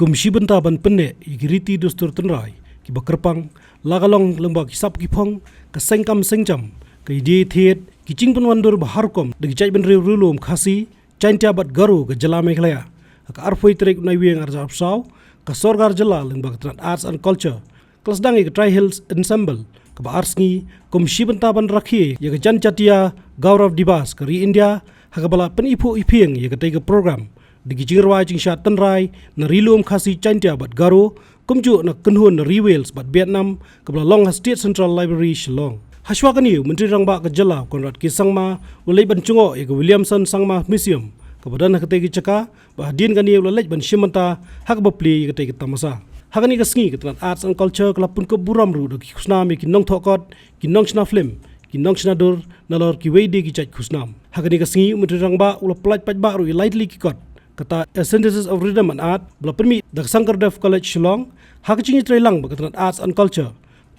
Komisi Bentaban Penne igiriti dustur tenrai ki bakerpang lagalong lembak hisap ki phong ka sengkam sengjam ka ide thiet ki cingpun wandur baharkom de jai ben rulum khasi chaintia bat garu ka jala Meghalaya ka arfoi trek nai wieng arjap saw ka sorgar jala lembak tran arts and culture kelas dangi ka Tri Hills ensemble ka ba arsngi Komisi Bentaban rakhi ya ka jan chatia Gaurav Dibas ka ri India ha ka bala penipu ipieng ya ka tega program Digi jingrawai jingsha tenrai na rilum khasi chaintia bat garo kumju na kenhun na rewels bat Vietnam kabla long State Central Library Shillong. Hashwakani Menteri Rangba ka jala Konrad K Sangma ulai ban chungo e ka Williamson Sangma Museum kabadan ha kategi chaka ba hadin kani ulai ban shimanta hak bapli ka tegi tamasa. Hakani ka sngi ka arts and culture kala pun ko buram ru ki khusnam ki nong thokot ki nong chna film ki nong chna dur nalor ki weidi ki chaj khusnam. Hakani ka sngi Menteri Rangba ula plaj paj ba ru lightly ki kot kata A Synthesis of Rhythm and Art bela permi dak Sankardev College Shillong hakchingi trailang bakatran arts and culture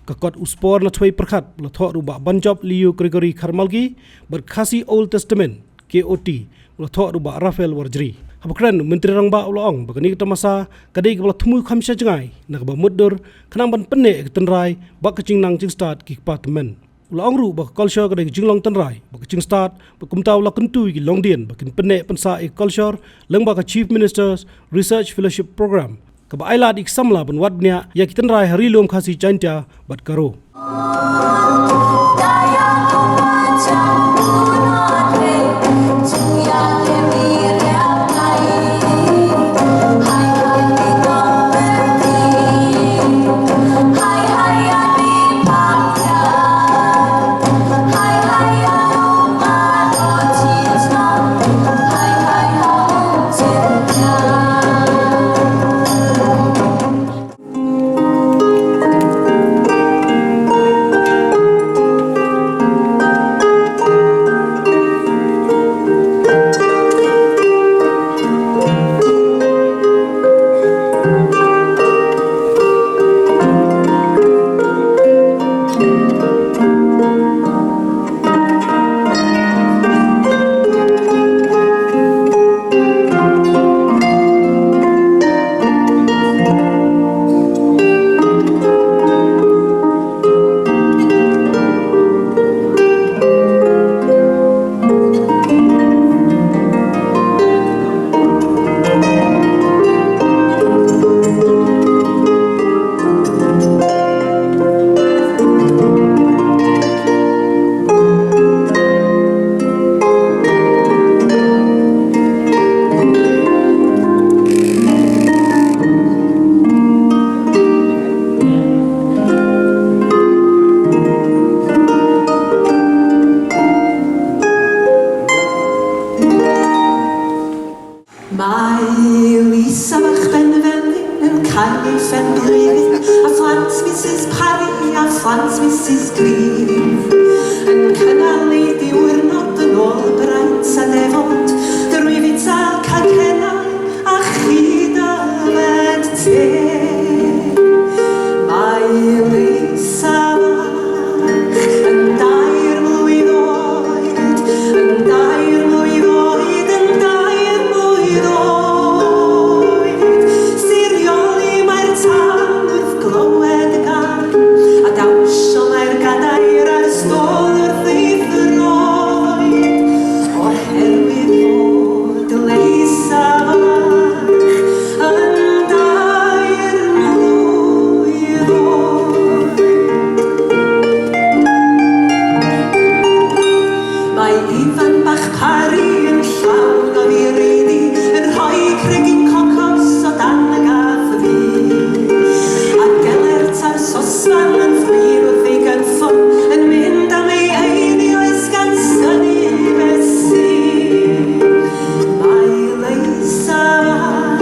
kakot uspor na thoi perkhat bela tho ruba banjob Leo Gregory Kharmalgi berkhasi Old Testament KOT bela tho ruba Raphael Warjri habakran Menteri Rangba ulong bakani tamasa kadai bela thumu khamsha jangai nak ba muddur khanang ban penne tenrai bakaching nang jing start ki department Ulang ru bak culture kadai jinglong tenrai bak jing start bakumtaw la kentu ki longdien bakin penne pensa e culture leng bak Chief Minister's Research Fellowship Program ka ba ailad ik samla ban wadnya ya ki tenrai hari lom khasi chaintia bat karo Franz Mrs. Green yn cynnal ei diwrnod yn ôl braint a nefod drwy fita cacennau a chyd a fed te mae Lisa fach yn dair mlwydd oed yn dair mlwydd oed yn dair mlwydd oed sirioli mae'r tan wrth glywed y gan a dawsio mae'r gadair ar ystod wrth ei ffyroed oherwydd fod Lisa fach yn dair mlwydd oed. Mae ifan bach pari yn llawn o fireiddi yn rhoi cregyn cocos o dan y gath y fi a gelert ar sosban yn ffrir wrth ei gynffon yn mynd am ei eirioes gan syni besi mae Lisa fach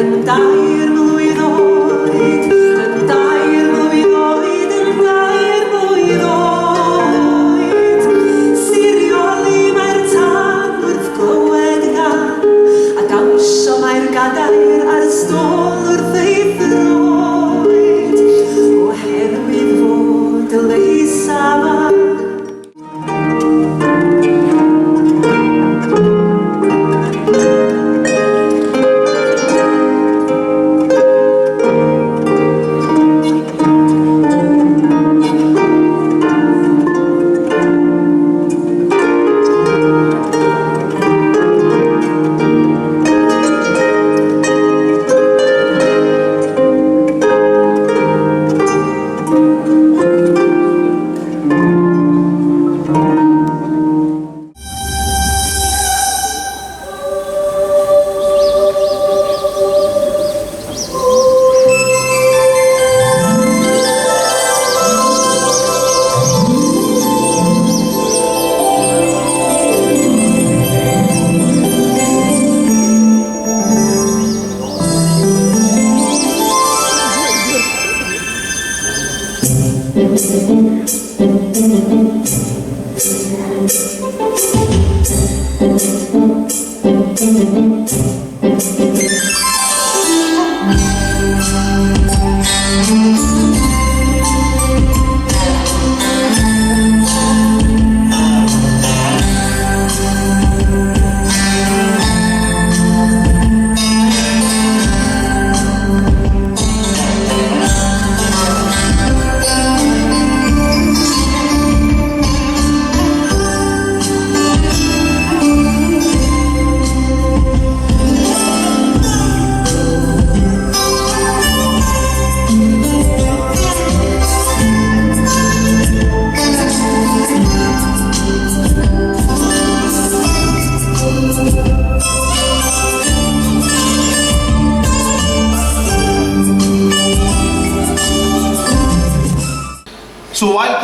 yn dair mlwydd oed yn dair mlwydd oed yn dair mlwydd oed sirioli mae'r tan wrth glywed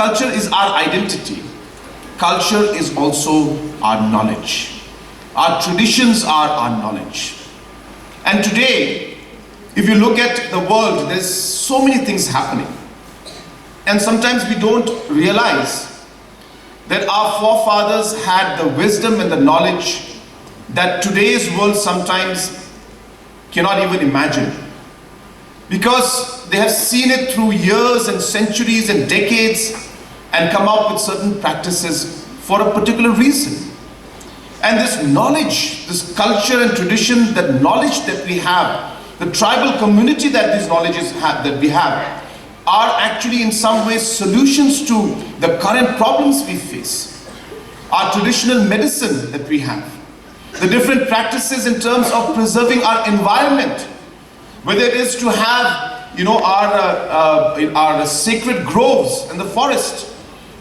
culture is our identity, culture is also our knowledge. Our traditions are our knowledge. And today, if you look at the world, there's so many things happening. And sometimes we don't realize that our forefathers had the wisdom and the knowledge that today's world sometimes cannot even imagine. Because they have seen it through years and centuries and decades and come up with certain practices for a particular reason. And this knowledge, this culture and tradition, that knowledge that we have, the tribal community that these knowledges have, that we have, are actually in some ways solutions to the current problems we face. Our traditional medicine that we have, the different practices in terms of preserving our environment, whether it is to have, our sacred groves in the forest,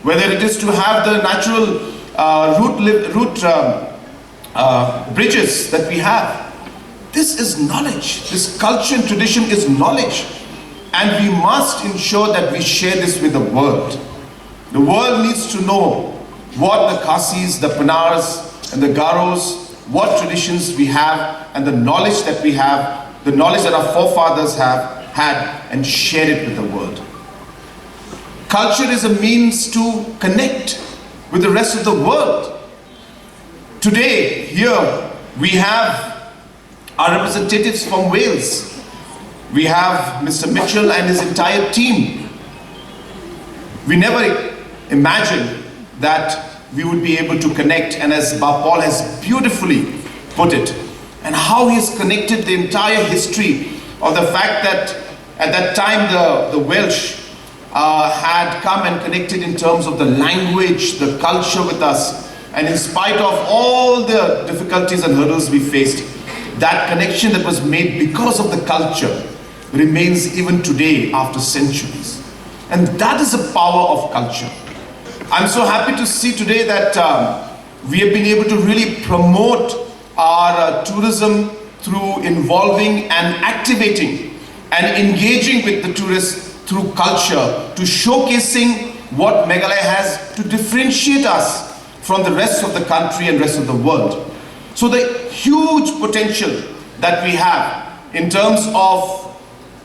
whether it is to have the natural bridges that we have. This is knowledge. This culture and tradition is knowledge. And we must ensure that we share this with the world. The world needs to know what the Khasis, the Panars, and the Garos, what traditions we have, and the knowledge that we have, the knowledge that our forefathers have had, and share it with the world. Culture is a means to connect with the rest of the world. Today, here, we have our representatives from Wales. We have Mr. Mitchell and his entire team. We never imagined that we would be able to connect, and as Paul has beautifully put it, and how he has connected the entire history of the fact that at that time the Welsh had come and connected in terms of the language, the culture with us, and in spite of all the difficulties and hurdles we faced, that connection that was made because of the culture remains even today after centuries. And that is the power of culture. I'm so happy to see today that we have been able to really promote our tourism through involving and activating and engaging with the tourists through culture, to showcasing what Meghalaya has to differentiate us from the rest of the country and rest of the world. So the huge potential that we have in terms of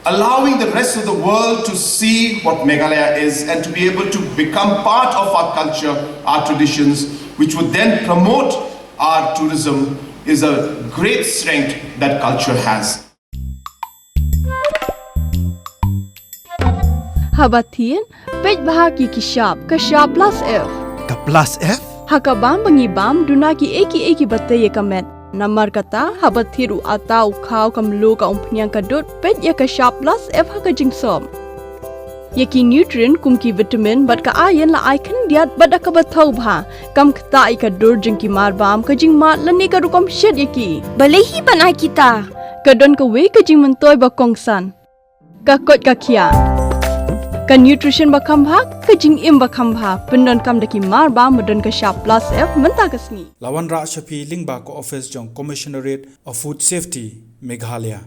allowing the rest of the world to see what Meghalaya is and to be able to become part of our culture, our traditions, which would then promote our tourism, is a great strength that culture has. Habatin, page bahagi kishab, kashab plus F. Ka plus F? Hakabam bangibam dunaki eki bataya kamet. Namar kata habathiru atau khau kamlu ka umpnyang kadut pet ya ka sharp plus F ha ka jingsom. Yaki nutrient kum ki vitamin bat ka iron la icon diat bat ka bathau bha kam kta I ka dur jing ki mar bam ka jing mat la ne ka rukom shed yaki. Balehi banai kita. Ka don ka we ka jing mentoy ba kongsan. Ka kot ka kia. Ka nutrition ba khambha ka jing im ba khambha pendon kam daki mar ba modon ka sharp plus F menta ka sni. Lawan Ra Shafi Lingba ko office jong Commissionerate of Food Safety Meghalaya.